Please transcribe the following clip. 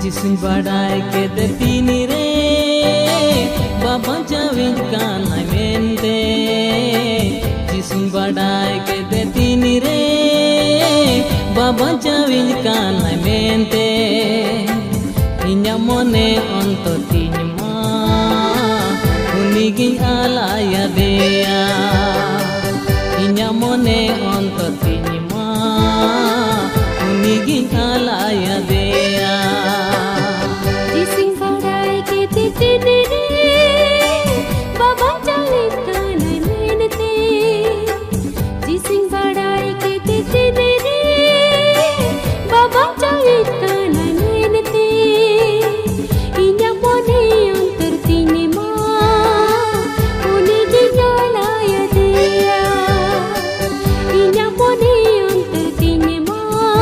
जिसुन badai ke de tini re baba jawin kana mente जिसुन badai ke de tini re baba jawin kana mente inya mone onto tinma unigi alaya dea inya mone onto tinma unigi alaya dea